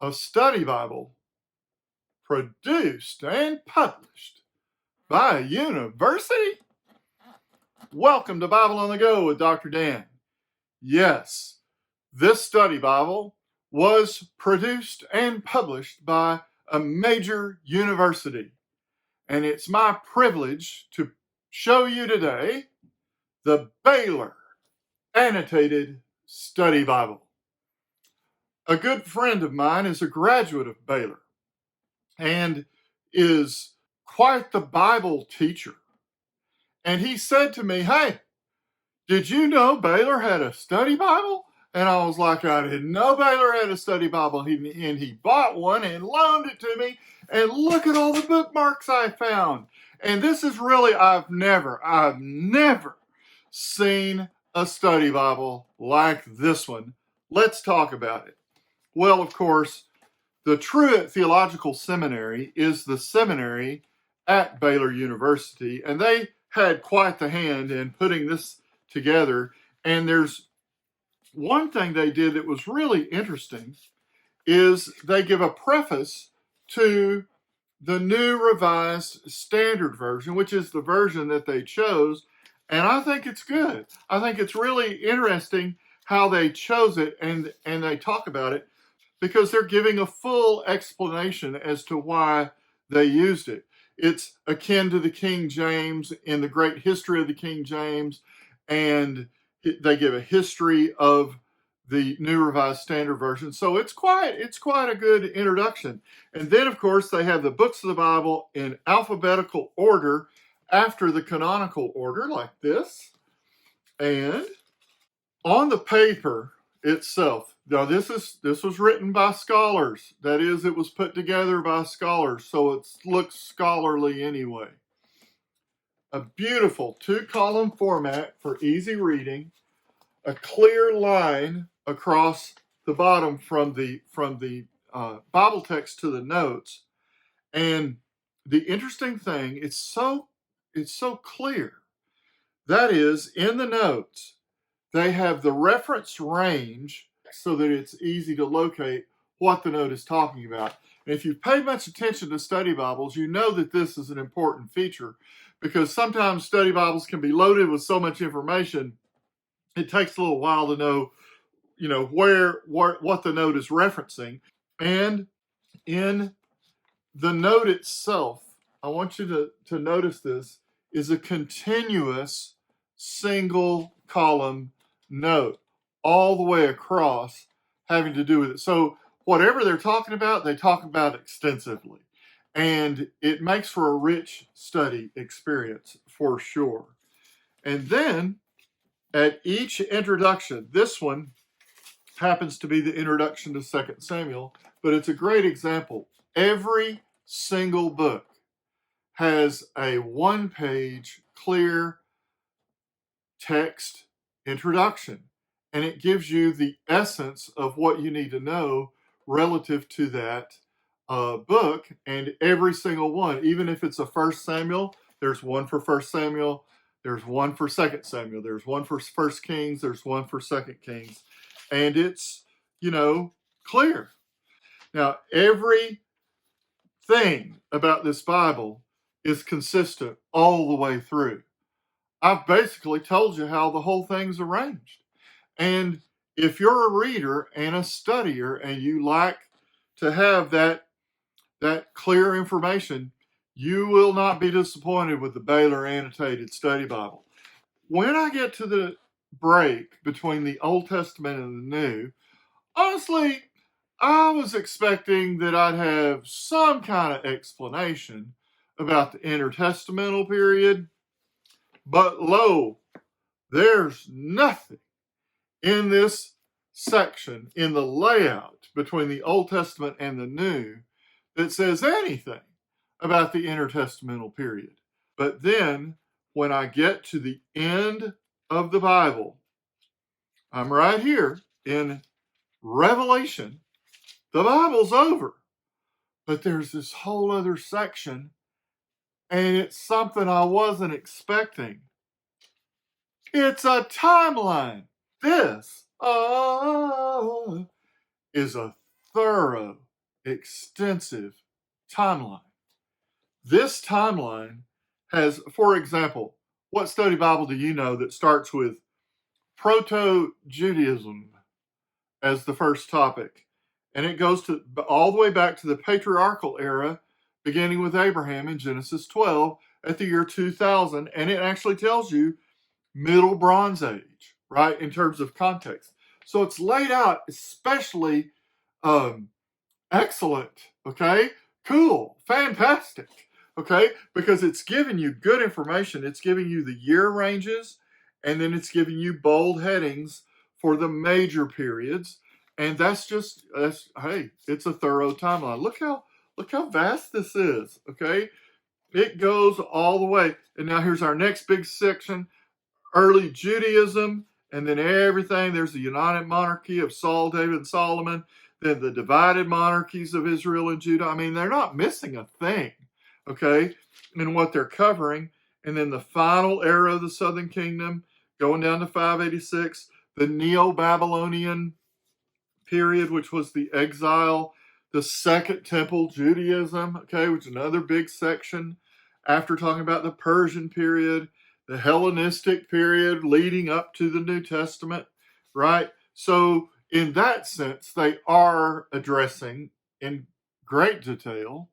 a study Bible produced and published by a university? Welcome to Bible on the Go with Dr. Dan. Yes, this study Bible was produced and published by a major university. And it's my privilege to show you today the Baylor Annotated Study Bible. A good friend of mine is a graduate of Baylor and is quite the Bible teacher. And he said to me, "Hey, did you know Baylor had a study Bible?" And I was like, "I didn't know Baylor had a study Bible." And he bought one and loaned it to me. And look at all the bookmarks I found. And this is really, I've never seen a study Bible like this one. Let's talk about it. Well, of course, the Truett Theological Seminary is the seminary at Baylor University, and they had quite the hand in putting this together. And there's one thing they did that was really interesting is they give a preface to the New Revised Standard Version, which is the version that they chose. And I think it's good. I think it's really interesting how they chose it and they talk about it because they're giving a full explanation as to why they used it. It's akin to the King James in the great history of the King James, and they give a history of the New Revised Standard Version. So it's quite a good introduction. And then, of course, they have the books of the Bible in alphabetical order after the canonical order, like this. And on the paper itself, now this was written by scholars. That is, it was put together by scholars, so it looks scholarly anyway. A beautiful 2-column format for easy reading, a clear line across the bottom from the Bible text to the notes. And the interesting thing, it's so clear. That is, in the notes, they have the reference range so that it's easy to locate what the note is talking about. And if you've paid much attention to study Bibles, you know that this is an important feature because sometimes study Bibles can be loaded with so much information, it takes a little while to know, what the note is referencing. And in the note itself, I want you to notice this, is a continuous single column note all the way across having to do with it. So whatever they're talking about, they talk about extensively. And it makes for a rich study experience for sure. And then at each introduction, this one happens to be the introduction to 2 Samuel, but it's a great example. Every single book has a one-page clear text introduction, and it gives you the essence of what you need to know relative to that book. And every single one, even if it's a 1 Samuel, there's one for 1 Samuel, there's one for 2 Samuel, there's one for 1 Kings, there's one for 2 Kings, and it's clear. Now, everything about this Bible is consistent all the way through. I've basically told you how the whole thing's arranged. And if you're a reader and a studier and you like to have that clear information, you will not be disappointed with the Baylor Annotated Study Bible. When I get to the break between the Old Testament and the New, honestly, I was expecting that I'd have some kind of explanation about the intertestamental period, but lo, there's nothing in this section, in the layout between the Old Testament and the New, that says anything about the intertestamental period. But then, when I get to the end of the Bible, I'm right here in Revelation. The Bible's over, but there's this whole other section, and it's something I wasn't expecting. It's a timeline. This is a thorough extensive timeline. This timeline has, for example, what study Bible do you know that starts with Proto-Judaism as the first topic? And it goes to all the way back to the patriarchal era, beginning with Abraham in Genesis 12 at the year 2000. And it actually tells you Middle Bronze Age, right, in terms of context. So it's laid out especially excellent, okay? Cool, fantastic, okay? Because it's giving you good information. It's giving you the year ranges, and then it's giving you bold headings for the major periods. And hey, it's a thorough timeline. Look how vast this is, okay? It goes all the way. And now here's our next big section, early Judaism, and then everything. There's the united monarchy of Saul, David, and Solomon, then the divided monarchies of Israel and Judah. I mean, they're not missing a thing, okay, in what they're covering. And then the final era of the southern kingdom, going down to 586, the Neo-Babylonian period, which was the exile, the Second Temple Judaism, okay, which is another big section after talking about the Persian period, the Hellenistic period leading up to the New Testament, right? So in that sense, they are addressing in great detail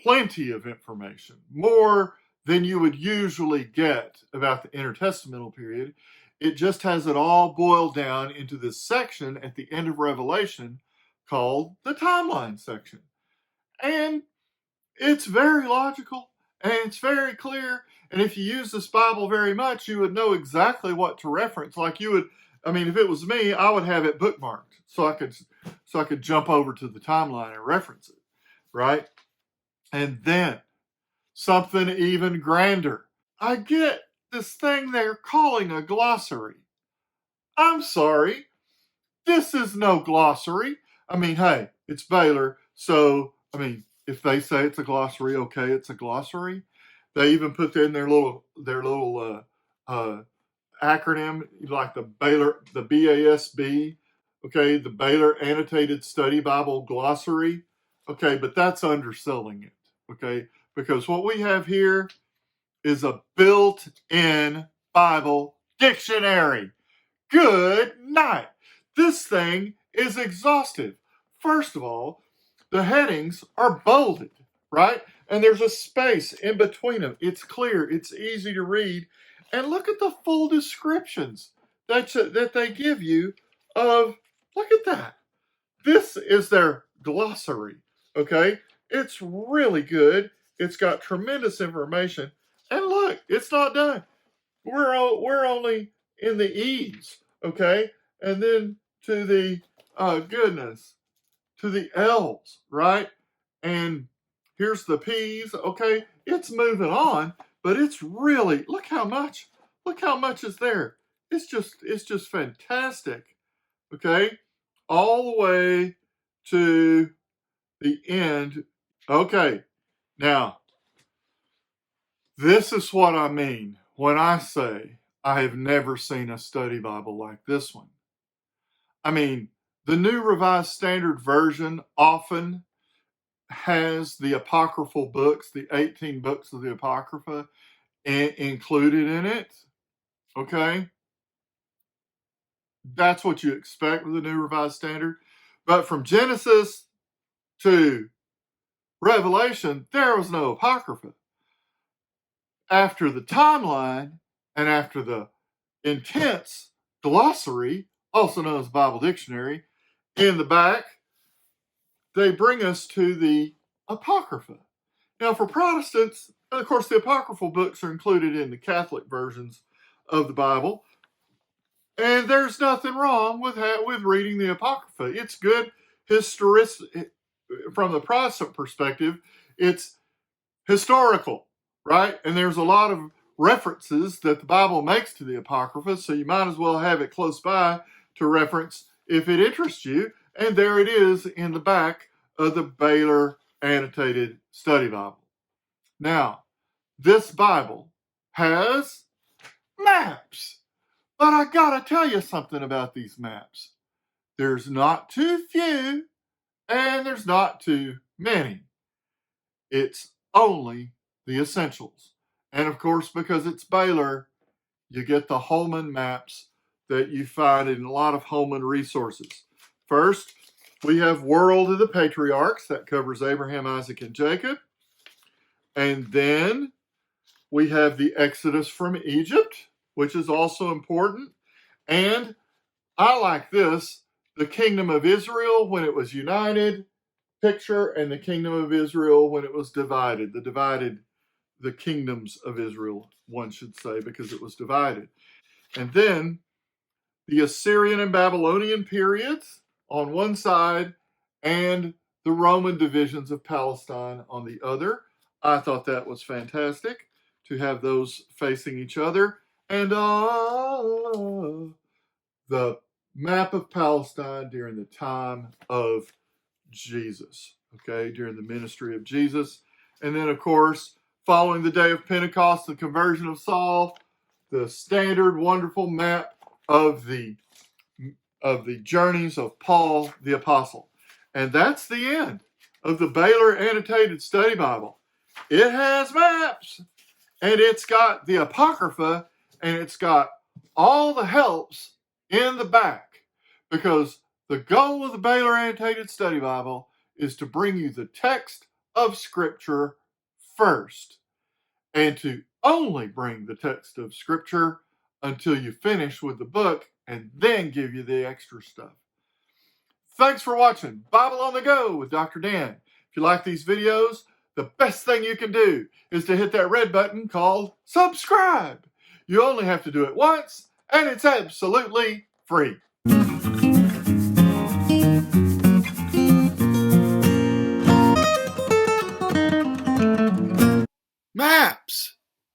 plenty of information, more than you would usually get about the intertestamental period. It just has it all boiled down into this section at the end of Revelation called the timeline section. And it's very logical and it's very clear. And if you use this Bible very much, you would know exactly what to reference. Like you would, I mean, if it was me, I would have it bookmarked so I could jump over to the timeline and reference it, right? And then something even grander. I get this thing they're calling a glossary. I'm sorry, this is no glossary. I mean, hey, it's Baylor, so I mean, if they say it's a glossary, okay, it's a glossary. They even put in their little acronym, like the BASB, okay, the Baylor Annotated Study Bible Glossary, okay, but that's underselling it, okay, because what we have here is a built-in Bible dictionary. Good night. This thing is exhaustive. First of all, the headings are bolded, right? And there's a space in between them. It's clear, it's easy to read. And look at the full descriptions that they give you of, look at that. This is their glossary, okay? It's really good. It's got tremendous information. And look, it's not done. We're only in the E's, okay? And then to the to the L's, right? And here's the P's, okay? It's moving on, but it's really look how much is there. It's just fantastic, okay? All the way to the end. Okay, now this is what I mean when I say I have never seen a study Bible like this one. I mean, the New Revised Standard Version often has the apocryphal books, the 18 books of the apocrypha included in it. Okay? That's what you expect with the New Revised Standard. But from Genesis to Revelation, there was no apocrypha. After the timeline and after the intense glossary, also known as Bible Dictionary, in the back, they bring us to the Apocrypha. Now, for Protestants, of course, the apocryphal books are included in the Catholic versions of the Bible, and there's nothing wrong with reading the Apocrypha. It's good from the Protestant perspective. It's historical, right? And there's a lot of references that the Bible makes to the Apocrypha, so you might as well have it close by to reference if it interests you. And there it is in the back of the Baylor Annotated Study Bible. Now, this Bible has maps, but I gotta tell you something about these maps. There's not too few, and there's not too many. It's only the essentials. And of course, because it's Baylor, you get the Holman maps that you find in a lot of Holman resources. First, we have World of the Patriarchs. That covers Abraham, Isaac, and Jacob. And then we have the Exodus from Egypt, which is also important. And I like this, the Kingdom of Israel when it was united picture, and the Kingdom of Israel when it was divided. The kingdoms of Israel, one should say, because it was divided. And then the Assyrian and Babylonian periods on one side and the Roman divisions of Palestine on the other. I thought that was fantastic to have those facing each other. And the map of Palestine during the time of Jesus, okay, during the ministry of Jesus. And then, of course, following the day of Pentecost, the conversion of Saul, the standard wonderful map of the journeys of Paul the Apostle. And that's the end of the Baylor Annotated Study Bible. It has maps, and it's got the apocrypha, and it's got all the helps in the back, because the goal of the Baylor Annotated Study Bible is to bring you the text of Scripture first, and to only bring the text of Scripture until you finish with the book, and then give you the extra stuff. Thanks for watching Bible on the Go with Dr. Dan. If you like these videos, the best thing you can do is to hit that red button called subscribe. You only have to do it once, and it's absolutely free.